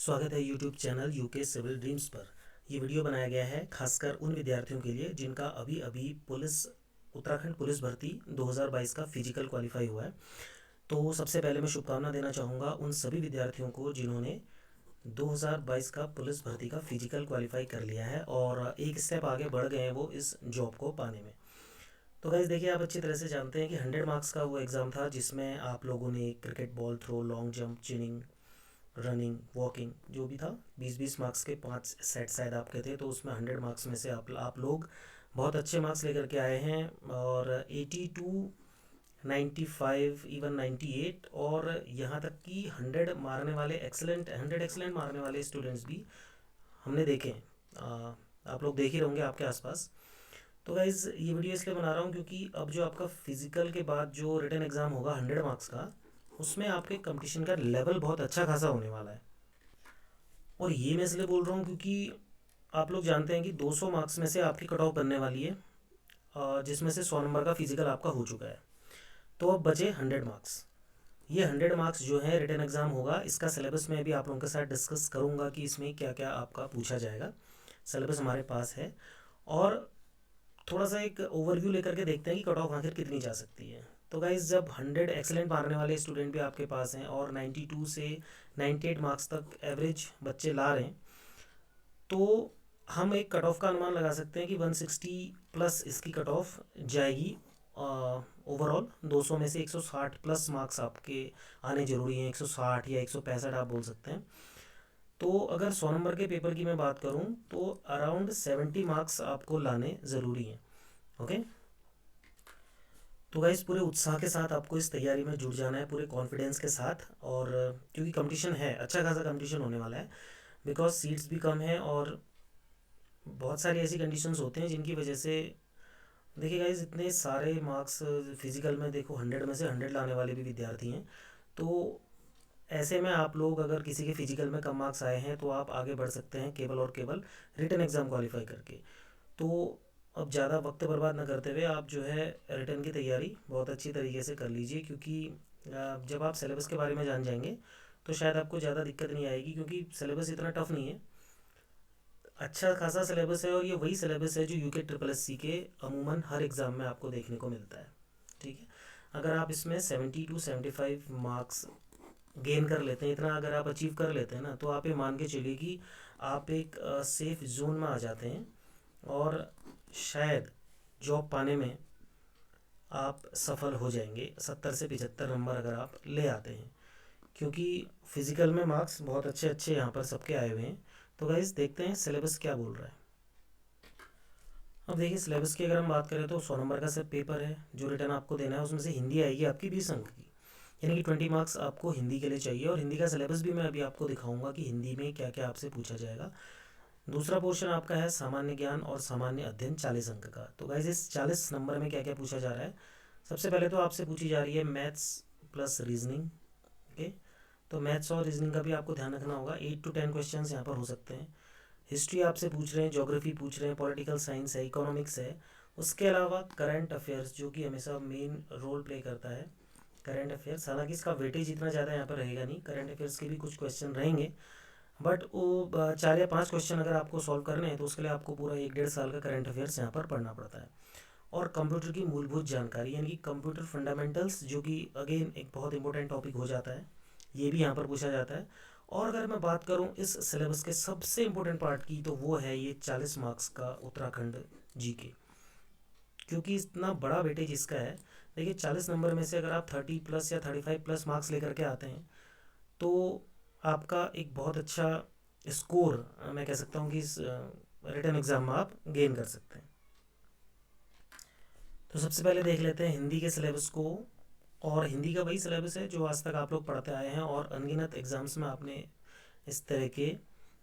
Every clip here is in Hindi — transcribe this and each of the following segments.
स्वागत है YouTube channel UK civil dreams पर। ये वीडियो बनाया गया है खासकर उन विद्यार्थियों के लिए जिनका अभी अभी उत्तराखंड पुलिस भर्ती 2022 का फिजिकल क्वालिफाई हुआ है। तो सबसे पहले मैं शुभकामना देना चाहूँगा उन सभी विद्यार्थियों को जिन्होंने 2022 का पुलिस भर्ती का फिजिकल क्वालिफाई कर लिया है और एक स्टेप आगे बढ़ गए हैं वो इस जॉब को पाने में। तो गाइस देखिए, आप अच्छी तरह से जानते हैं कि 100 मार्क्स का वो एग्ज़ाम था जिसमें आप लोगों ने cricket ball throw, long jump, chinning, running, walking जो भी था 20-20 मार्क्स के 5 सेट शायद आपके थे। तो उसमें 100 मार्क्स में से आप लोग बहुत अच्छे मार्क्स लेकर के आए हैं और 82, 95, इवन 98 और यहाँ तक कि 100 मारने वाले 100 एक्सलेंट मारने वाले स्टूडेंट्स भी हमने देखे हैं। आप लोग देख ही रहेंगे आपके आसपास। तो गाइज़ ये वीडियो इसलिए बना रहा हूँ क्योंकि अब जो आपका फिजिकल के बाद जो रिटन एग्ज़ाम होगा 100 मार्क्स का, उसमें आपके कंपटीशन का लेवल बहुत अच्छा खासा होने वाला है। और ये मैं इसलिए बोल रहा हूँ क्योंकि आप लोग जानते हैं कि 200 मार्क्स में से आपकी कट ऑफ बनने वाली है, जिसमें से 100 नंबर का फिजिकल आपका हो चुका है। तो अब बचे 100 मार्क्स। ये 100 मार्क्स जो है रिटन एग्ज़ाम होगा, इसका सिलेबस मैं भी आप लोगों के साथ डिस्कस करूँगा कि इसमें क्या क्या आपका पूछा जाएगा। सिलेबस हमारे पास है और थोड़ा सा एक ओवरव्यू लेकर के देखते हैं कि कट ऑफ आखिर कितनी जा सकती है। तो गाइज जब 100 एक्सेलेंट मारने वाले स्टूडेंट भी आपके पास हैं और 92 से 98 मार्क्स तक एवरेज बच्चे ला रहे हैं, तो हम एक कट ऑफ का अनुमान लगा सकते हैं कि 160 प्लस इसकी कट ऑफ जाएगी। ओवरऑल 200 में से 160 प्लस मार्क्स आपके आने ज़रूरी हैं, 160 या 165 आप बोल सकते हैं। तो अगर 100 नंबर के पेपर की मैं बात करूं तो अराउंड 70 मार्क्स आपको लाने ज़रूरी हैं। ओके, तो गाइस पूरे उत्साह के साथ आपको इस तैयारी में जुट जाना है, पूरे कॉन्फिडेंस के साथ। और क्योंकि कंपटीशन है, अच्छा खासा कंपटीशन होने वाला है, बिकॉज सीट्स भी कम है और बहुत सारी ऐसी कंडीशंस होते हैं जिनकी वजह से देखिए गाइस इतने सारे मार्क्स फिजिकल में देखो 100 में से 100 लाने वाले भी विद्यार्थी हैं। तो ऐसे में आप लोग अगर किसी के फिजिकल में कम मार्क्स आए हैं तो आप आगे बढ़ सकते हैं केवल और केवल रिटन एग्ज़ाम क्वालिफाई करके। तो अब ज़्यादा वक्त बर्बाद ना करते हुए आप जो है रिटर्न की तैयारी बहुत अच्छी तरीके से कर लीजिए, क्योंकि जब आप सिलेबस के बारे में जान जाएंगे तो शायद आपको ज़्यादा दिक्कत नहीं आएगी, क्योंकि सिलेबस इतना टफ नहीं है, अच्छा खासा सिलेबस है। और ये वही सिलेबस है जो यूके ट्रिपल एस सी के अमूमन हर एग्ज़ाम में आपको देखने को मिलता है। ठीक है, अगर आप इसमें 70 to 75 मार्क्स गेन कर लेते हैं, इतना अगर आप अचीव कर लेते हैं ना, तो आप ये मान के चलिए कि आप एक सेफ जोन में आ जाते हैं और शायद जॉब पाने में आप सफल हो जाएंगे 70 से 75 नंबर अगर आप ले आते हैं, क्योंकि फिजिकल में मार्क्स बहुत अच्छे अच्छे यहाँ पर सबके आए हुए हैं। तो गाइस देखते हैं सिलेबस क्या बोल रहा है। अब देखिए सिलेबस की अगर हम बात करें तो 100 नंबर का सिर्फ पेपर है जो रिटर्न आपको देना है, उसमें से हिंदी आएगी आपकी 20 अंक की, यानी कि 20 मार्क्स आपको हिंदी के लिए चाहिए। और हिंदी का सिलेबस भी मैं अभी आपको दिखाऊंगा कि हिंदी में क्या क्या आपसे पूछा जाएगा। दूसरा पोर्शन आपका है सामान्य ज्ञान और सामान्य अध्ययन 40 अंक का। तो गाइज इस 40 नंबर में क्या क्या पूछा जा रहा है, सबसे पहले तो आपसे पूछी जा रही है मैथ्स प्लस रीजनिंग। ओके, तो मैथ्स और रीजनिंग का भी आपको ध्यान रखना होगा, 8 to 10 क्वेश्चन यहाँ पर हो सकते हैं। हिस्ट्री आपसे पूछ रहे हैं, ज्योग्राफी पूछ रहे हैं, पॉलिटिकल साइंस है, इकोनॉमिक्स है। उसके अलावा करंट अफेयर्स जो कि हमेशा मेन रोल प्ले करता है, करंट अफेयर्स। हालांकि इसका वेटेज इतना ज़्यादा यहाँ पर रहेगा नहीं, करंट अफेयर्स के भी कुछ क्वेश्चन रहेंगे, बट वो 4 या 5 क्वेश्चन अगर आपको सॉल्व करने हैं तो उसके लिए आपको पूरा 1-1.5 साल का करंट अफेयर्स यहाँ पर पढ़ना पड़ता है। और कंप्यूटर की मूलभूत जानकारी यानी कि कंप्यूटर फंडामेंटल्स, जो कि अगेन एक बहुत इंपॉर्टेंट टॉपिक हो जाता है, ये भी यहाँ पर पूछा जाता है। और अगर मैं बात करूँ इस सिलेबस के सबसे इम्पोर्टेंट पार्ट की, तो वो है ये 40 मार्क्स का उत्तराखंड जीके, क्योंकि इतना बड़ा वेटेज इसका है। देखिए 40 नंबर में से अगर आप 30 प्लस या 35 प्लस मार्क्स लेकर के आते हैं तो आपका एक बहुत अच्छा स्कोर मैं कह सकता हूँ कि इस रिटन एग्ज़ाम में आप गेन कर सकते हैं। तो सबसे पहले देख लेते हैं हिंदी के सिलेबस को। और हिंदी का वही सिलेबस है जो आज तक आप लोग पढ़ते आए हैं और अनगिनत एग्ज़ाम्स में आपने इस तरह के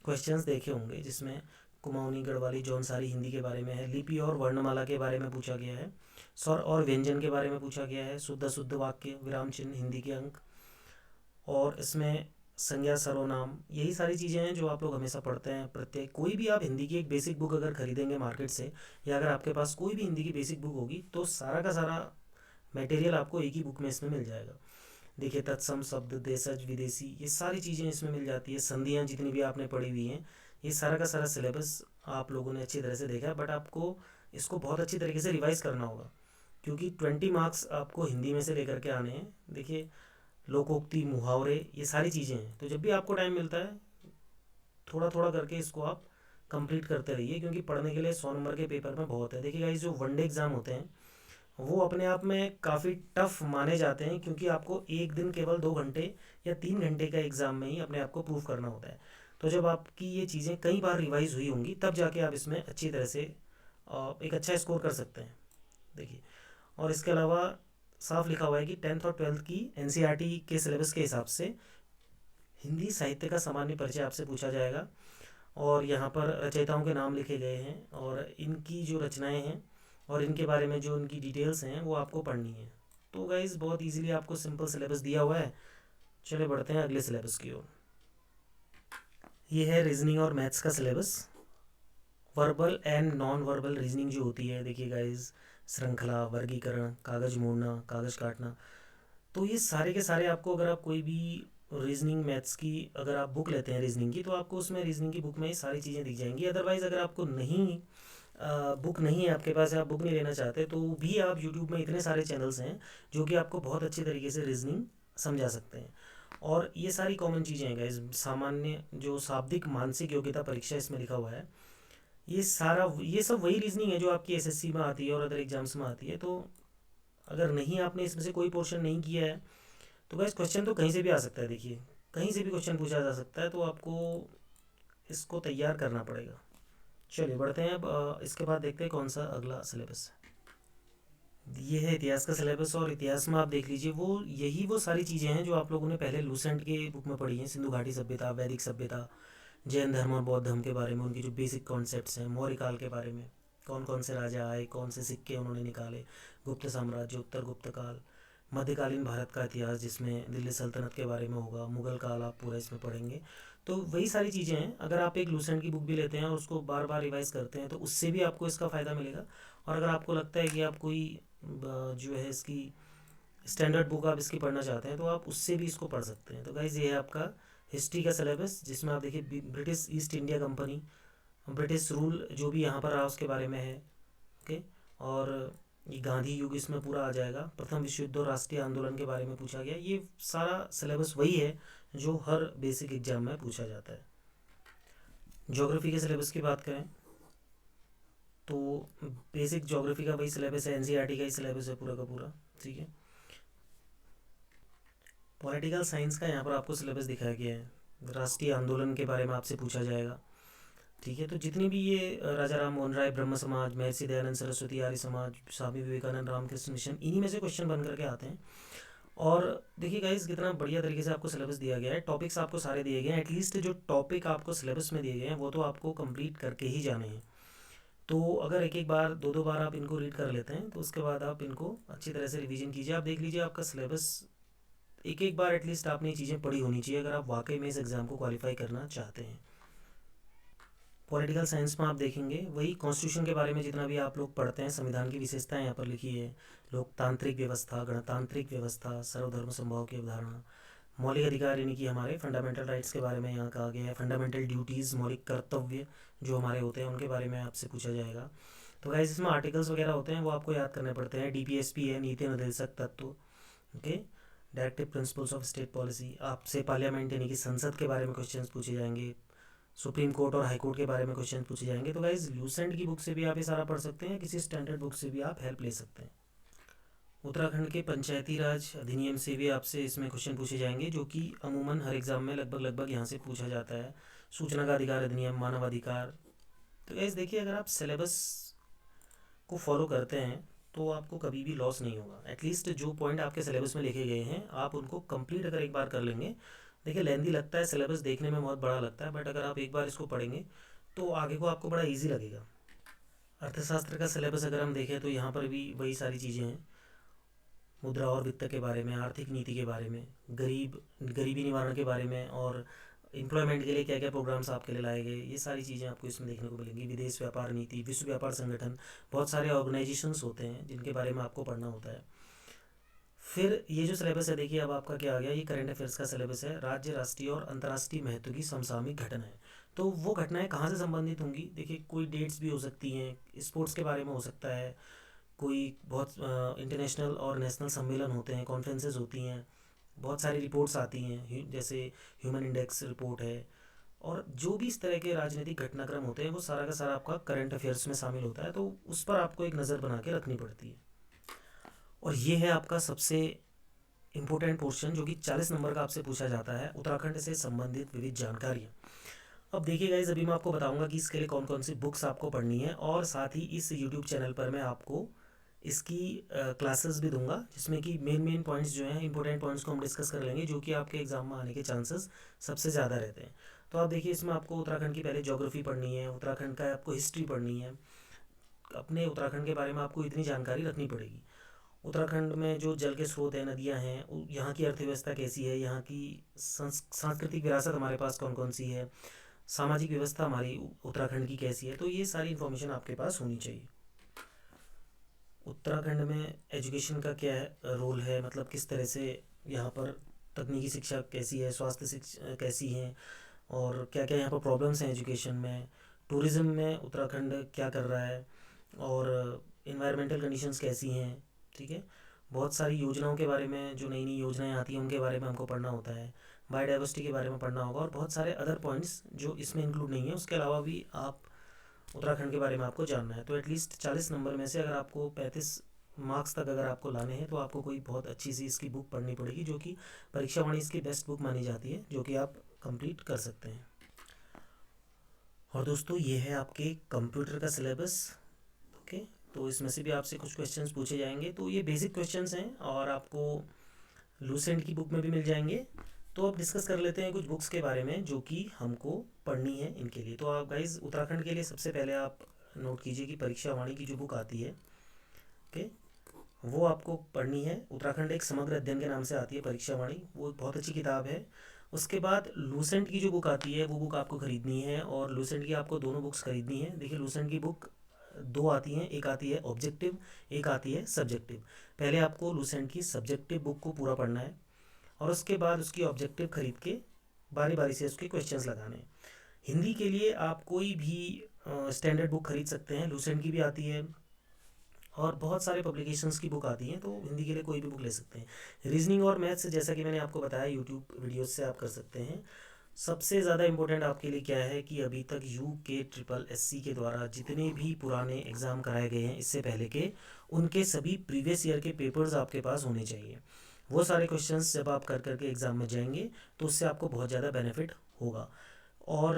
क्वेश्चंस देखे होंगे, जिसमें कुमाऊनी, गढ़वाली, जौनसारी हिंदी के बारे में है, लिपि और वर्णमाला के बारे में पूछा गया है, स्वर और व्यंजन के बारे में पूछा गया है, शुद्ध शुद्ध वाक्य, विराम चिन्ह हिंदी के अंक, और इसमें संज्ञा, सर्वनाम, यही सारी चीज़ें हैं जो आप लोग हमेशा पढ़ते हैं। प्रत्येक कोई भी आप हिंदी की एक बेसिक बुक अगर खरीदेंगे मार्केट से, या अगर आपके पास कोई भी हिंदी की बेसिक बुक होगी, तो सारा का सारा मटेरियल आपको एक ही बुक में इसमें मिल जाएगा। देखिए तत्सम शब्द, देशज, विदेशी, ये सारी चीज़ें इसमें मिल जाती है। संधियाँ जितनी भी आपने पढ़ी हुई हैं, ये सारा का सारा सिलेबस आप लोगों ने अच्छी तरह से देखा है, बट आपको इसको बहुत अच्छी तरीके से रिवाइज करना होगा, क्योंकि 20 मार्क्स आपको हिंदी में से लेकर के आने हैं। देखिए लोकोक्ति, मुहावरे, ये सारी चीज़ें हैं, तो जब भी आपको टाइम मिलता है थोड़ा थोड़ा करके इसको आप कंप्लीट करते रहिए, क्योंकि पढ़ने के लिए 100 नंबर के पेपर में बहुत है। देखिए गाइस, जो वनडे एग्ज़ाम होते हैं वो अपने आप में काफ़ी टफ माने जाते हैं, क्योंकि आपको एक दिन केवल 2 घंटे या 3 घंटे का एग्ज़ाम में ही अपने आप को प्रूव करना होता है। तो जब आपकी ये चीज़ें कई बार रिवाइज हुई होंगी तब जाके आप इसमें अच्छी तरह से एक अच्छा स्कोर कर सकते हैं। देखिए, और इसके अलावा साफ लिखा हुआ है कि 10th और 12th की एनसीईआरटी के सिलेबस के हिसाब से हिंदी साहित्य का सामान्य परिचय आपसे पूछा जाएगा, और यहाँ पर रचयिताओं के नाम लिखे गए हैं और इनकी जो रचनाएं हैं और इनके बारे में जो इनकी डिटेल्स हैं वो आपको पढ़नी है। तो गाइज़ बहुत इजीली आपको सिंपल सिलेबस दिया हुआ है। चले बढ़ते हैं अगले सिलेबस की ओर। ये है रीजनिंग और मैथ्स का syllabus. Verbal and non verbal reasoning जो होती है, देखिए गाइज़, श्रृंखला, वर्गीकरण, कागज़ मोड़ना, कागज़ काटना, तो ये सारे के सारे आपको, अगर आप कोई भी रीजनिंग मैथ्स की अगर आप बुक लेते हैं रीजनिंग की, तो आपको उसमें रीजनिंग की बुक में ये सारी चीज़ें दिख जाएंगी। अदरवाइज़ अगर आपको नहीं बुक नहीं है आपके पास, या आप बुक नहीं लेना चाहते, तो भी आप यूट्यूब में इतने सारे चैनल्स हैं जो कि आपको बहुत अच्छी तरीके से रीजनिंग समझा सकते हैं। और ये सारी कॉमन चीज़ें हैं गाइस। सामान्य जो शाब्दिक मानसिक योग्यता परीक्षा इसमें लिखा हुआ है, ये सब वही रीजनिंग है जो आपकी एसएससी में आती है और अदर एग्जाम्स में आती है। तो अगर नहीं, आपने इसमें से कोई पोर्शन नहीं किया है, तो गाइस क्वेश्चन तो कहीं से भी आ सकता है। देखिए कहीं से भी क्वेश्चन पूछा जा सकता है, तो आपको इसको तैयार करना पड़ेगा। चलिए बढ़ते हैं अब इसके बाद देखते हैं कौन सा अगला सिलेबस है। ये है इतिहास का सिलेबस, और इतिहास में आप देख लीजिए वो सारी चीज़ें हैं जो आप लोगों ने पहले लूसेंट के बुक में पढ़ी हैं। सिंधु घाटी सभ्यता, वैदिक सभ्यता, जैन धर्म और बौद्ध धर्म के बारे में, उनकी जो बेसिक कॉन्सेप्ट्स हैं, मौर्य काल के बारे में, कौन कौन से राजा आए, कौन से सिक्के उन्होंने निकाले, गुप्त साम्राज्य, उत्तर गुप्त काल, मध्यकालीन भारत का इतिहास जिसमें दिल्ली सल्तनत के बारे में होगा, मुगल काल, आप पूरा इसमें पढ़ेंगे। तो वही सारी चीज़ें हैं। अगर आप एक लूसेंट की बुक भी लेते हैं और उसको बार बार रिवाइज करते हैं, तो उससे भी आपको इसका फ़ायदा मिलेगा। और अगर आपको लगता है कि आप कोई जो है इसकी स्टैंडर्ड बुक आप इसकी पढ़ना चाहते हैं, तो आप उससे भी इसको पढ़ सकते हैं। तो गाइज़ ये है आपका हिस्ट्री का सिलेबस, जिसमें आप देखिए British east India company, British rule जो भी यहाँ पर रहा उसके बारे में है। ओके, और ये गांधी युग इसमें पूरा आ जाएगा। प्रथम विश्व युद्ध और राष्ट्रीय आंदोलन के बारे में पूछा गया। ये सारा सिलेबस वही है जो हर बेसिक एग्जाम में पूछा जाता है। ज्योग्राफी के सिलेबस की बात करें तो बेसिक ज्योग्राफी का वही सिलेबस है, एनसीईआरटी का ही सिलेबस है पूरा का पूरा। ठीक है। पॉलिटिकल साइंस का यहाँ पर आपको सिलेबस दिखाया गया है। राष्ट्रीय आंदोलन के बारे में आपसे पूछा जाएगा। ठीक है, तो जितनी भी ये राजा राम मोहन राय, ब्रह्म समाज, महर्षि दयानंद सरस्वती, आर्य समाज, स्वामी विवेकानंद, रामकृष्ण मिशन, इन्हीं में से क्वेश्चन बन करके आते हैं। और देखिए गाइस, कितना बढ़िया तरीके से आपको सिलेबस दिया गया है। टॉपिक्स आपको सारे दिए गए हैं। एटलीस्ट जो टॉपिक आपको सिलेबस में दिए गए हैं वो तो आपको कंप्लीट करके ही जाने हैं। तो अगर एक एक बार, दो दो बार आप इनको रीड कर लेते हैं, तो उसके बाद आप इनको अच्छी तरह से रिवीजन कीजिए। आप देख लीजिए आपका सिलेबस एक एक बार एटलीस्ट आपने ये चीज़ें पढ़ी होनी चाहिए, अगर आप वाकई में इस एग्ज़ाम को क्वालिफाई करना चाहते हैं। पॉलिटिकल साइंस में आप देखेंगे वही कॉन्स्टिट्यूशन के बारे में जितना भी आप लोग पढ़ते हैं, संविधान की विशेषताएं यहाँ पर लिखी है। लोकतांत्रिक व्यवस्था, गणतांत्रिक व्यवस्था, सर्वधर्म समभाव की अवधारणा, मौलिक अधिकार यानी कि हमारे फंडामेंटल राइट्स के बारे में यहाँ कहा गया है। फंडामेंटल ड्यूटीज़, मौलिक कर्तव्य जो हमारे होते हैं उनके बारे में आपसे पूछा जाएगा। तो गाइस इसमें आर्टिकल्स वगैरह होते हैं वो आपको याद करने पड़ते हैं। डीपीएसपी है, नीति निर्देशक तत्व। Okay, directive principles of state policy. आपसे पार्लियामेंट यानी कि संसद के बारे में क्वेश्चंस पूछे जाएंगे। सुप्रीम कोर्ट और हाई कोर्ट के बारे में क्वेश्चन पूछे जाएंगे। तो गाइज लूसेंट की बुक से भी आप ये सारा पढ़ सकते हैं, किसी स्टैंडर्ड बुक से भी आप हेल्प ले सकते हैं। उत्तराखंड के पंचायती राज अधिनियम से भी आपसे इसमें क्वेश्चन पूछे जाएंगे, जो कि अमूमन हर एग्जाम में लगभग यहाँ से पूछा जाता है। सूचना का अधिकार अधिनियम, मानवाधिकार। तो गाइज देखिए, अगर आप सिलेबस को फॉलो करते हैं तो आपको कभी भी लॉस नहीं होगा। एटलीस्ट जो पॉइंट आपके सिलेबस में लिखे गए हैं आप उनको कंप्लीट अगर एक बार कर लेंगे। देखिए लेंदी लगता है सिलेबस, देखने में बहुत बड़ा लगता है, बट अगर आप एक बार इसको पढ़ेंगे तो आगे को आपको बड़ा इजी लगेगा। अर्थशास्त्र का सिलेबस अगर हम देखें तो यहाँ पर भी वही सारी चीज़ें हैं। मुद्रा और वित्त के बारे में, आर्थिक नीति के बारे में, गरीबी निवारण के बारे में, और एम्प्लॉयमेंट के लिए क्या क्या प्रोग्राम्स आपके लिए लाए गए, ये सारी चीज़ें आपको इसमें देखने को मिलेंगी। विदेश व्यापार नीति, विश्व व्यापार संगठन, बहुत सारे ऑर्गेनाइजेशंस होते हैं जिनके बारे में आपको पढ़ना होता है। फिर ये जो सिलेबस है देखिए, अब आपका क्या आ गया, ये करंट अफेयर्स का सिलेबस है। राज्य, राष्ट्रीय और अंतर्राष्ट्रीय महत्व की समसामयिक घटनाएं। तो वो घटनाएं कहाँ से संबंधित होंगी, देखिए कोई डेट्स भी हो सकती हैं, स्पोर्ट्स के बारे में हो सकता है, कोई बहुत इंटरनेशनल और नेशनल सम्मेलन होते हैं, कॉन्फ्रेंसेस होती हैं, बहुत सारी रिपोर्ट्स आती हैं, जैसे ह्यूमन इंडेक्स रिपोर्ट है, और जो भी इस तरह के राजनीतिक घटनाक्रम होते हैं वो सारा का सारा आपका करंट अफेयर्स में शामिल होता है। तो उस पर आपको एक नज़र बना के रखनी पड़ती है। और ये है आपका सबसे इम्पोर्टेंट पोर्शन, जो कि 40 नंबर का आपसे पूछा जाता है, उत्तराखंड से संबंधित विविध जानकारियाँ। अब देखिए गाइज, अभी मैं आपको बताऊंगा कि इसके लिए कौन कौन सी बुक्स आपको पढ़नी है, और साथ ही इस यूट्यूब चैनल पर मैं आपको इसकी क्लासेस भी दूंगा, जिसमें कि मेन पॉइंट्स जो हैं, इंपॉर्टेंट पॉइंट्स को हम डिस्कस कर लेंगे, जो कि आपके एग्जाम में आने के चांसेस सबसे ज़्यादा रहते हैं। तो आप देखिए, इसमें आपको उत्तराखंड की पहले ज्योग्राफी पढ़नी है, उत्तराखंड का आपको हिस्ट्री पढ़नी है, अपने उत्तराखंड के बारे में आपको इतनी जानकारी रखनी पड़ेगी। उत्तराखंड में जो जल के स्रोत हैं, नदियाँ हैं, यहाँ की अर्थव्यवस्था कैसी है, यहाँ की सांस्कृतिक विरासत हमारे पास कौन कौन सी है, सामाजिक व्यवस्था हमारी उत्तराखंड की कैसी है, तो ये सारी इन्फॉर्मेशन आपके पास होनी चाहिए। उत्तराखंड में एजुकेशन का क्या रोल है, मतलब किस तरह से यहाँ पर तकनीकी शिक्षा कैसी है, स्वास्थ्य शिक्षा कैसी है, और क्या क्या यहाँ पर प्रॉब्लम्स हैं एजुकेशन में, टूरिज़्म में उत्तराखंड क्या कर रहा है, और इन्वायरमेंटल कंडीशंस कैसी हैं, ठीक है। बहुत सारी योजनाओं के बारे में, जो नई नई योजनाएं आती हैं उनके बारे में हमको पढ़ना होता है, बायोडाइवर्सिटी के बारे में पढ़ना होगा, और बहुत सारे अदर पॉइंट्स जो इसमें इंक्लूड नहीं है, उसके अलावा भी आप उत्तराखंड के बारे में आपको जानना है। तो एटलीस्ट 40 नंबर में से अगर आपको 35 मार्क्स तक अगर आपको लाने हैं, तो आपको कोई बहुत अच्छी सी इसकी बुक पढ़नी पड़ेगी, जो कि परीक्षा वाणी इसकी बेस्ट बुक मानी जाती है, जो कि आप कंप्लीट कर सकते हैं। और दोस्तों, ये है आपके कंप्यूटर का सिलेबस। ओके, तो इसमें से भी आपसे कुछ क्वेश्चंस पूछे जाएंगे। तो ये बेसिक क्वेश्चंस हैं, और आपको लूसेंट की बुक में भी मिल जाएंगे। तो अब डिस्कस कर लेते हैं कुछ बुक्स के बारे में जो कि हमको पढ़नी है इनके लिए। तो आप गाइज, उत्तराखंड के लिए सबसे पहले आप नोट कीजिए कि परीक्षा वाणी की जो बुक आती है, ओके, वो आपको पढ़नी है। उत्तराखंड एक समग्र अध्ययन के नाम से आती है परीक्षा वाणी, वो बहुत अच्छी किताब है। उसके बाद लूसेंट की जो बुक आती है, वो बुक आपको खरीदनी है, और लूसेंट की आपको दोनों बुक्स खरीदनी है। देखिए, लूसेंट की बुक दो आती हैं, एक आती है ऑब्जेक्टिव, एक आती है सब्जेक्टिव। पहले आपको लूसेंट की सब्जेक्टिव बुक को पूरा पढ़ना है, और उसके बाद उसकी ऑब्जेक्टिव खरीद के बारी बारी से उसके क्वेश्चंस लगाने हैं। हिंदी के लिए आप कोई भी स्टैंडर्ड बुक खरीद सकते हैं, लूसेंट की भी आती है, और बहुत सारे पब्लिकेशंस की बुक आती हैं, तो हिंदी के लिए कोई भी बुक ले सकते हैं। रीजनिंग और मैथ्स, जैसा कि मैंने आपको बताया, यूट्यूब वीडियोस से आप कर सकते हैं। सबसे ज़्यादा इम्पोर्टेंट आपके लिए क्या है कि अभी तक UKSSC के द्वारा जितने भी पुराने एग्ज़ाम कराए गए हैं इससे पहले के, उनके सभी प्रीवियस ईयर के पेपर्स आपके पास होने चाहिए। वो सारे क्वेश्चंस जब आप कर करके एग्ज़ाम में जाएंगे, तो उससे आपको बहुत ज़्यादा बेनिफिट होगा। और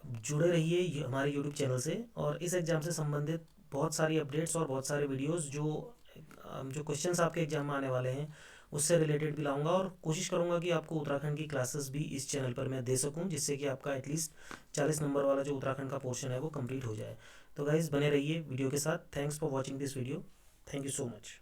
जुड़े रहिए हमारे यूट्यूब चैनल से, और इस एग्ज़ाम से संबंधित बहुत सारी अपडेट्स और बहुत सारे वीडियोस जो क्वेश्चंस आपके एग्ज़ाम में आने वाले हैं उससे रिलेटेड भी लाऊंगा, और कोशिश करूंगा कि आपको उत्तराखंड की क्लासेस भी इस चैनल पर मैं दे सकूं, जिससे कि आपका एटलीस्ट 40 नंबर वाला जो उत्तराखंड का पोर्शन है वो कंप्लीट हो जाए। तो गाइज़, बने रहिए वीडियो के साथ। Thanks for watching this video. Thank you so much.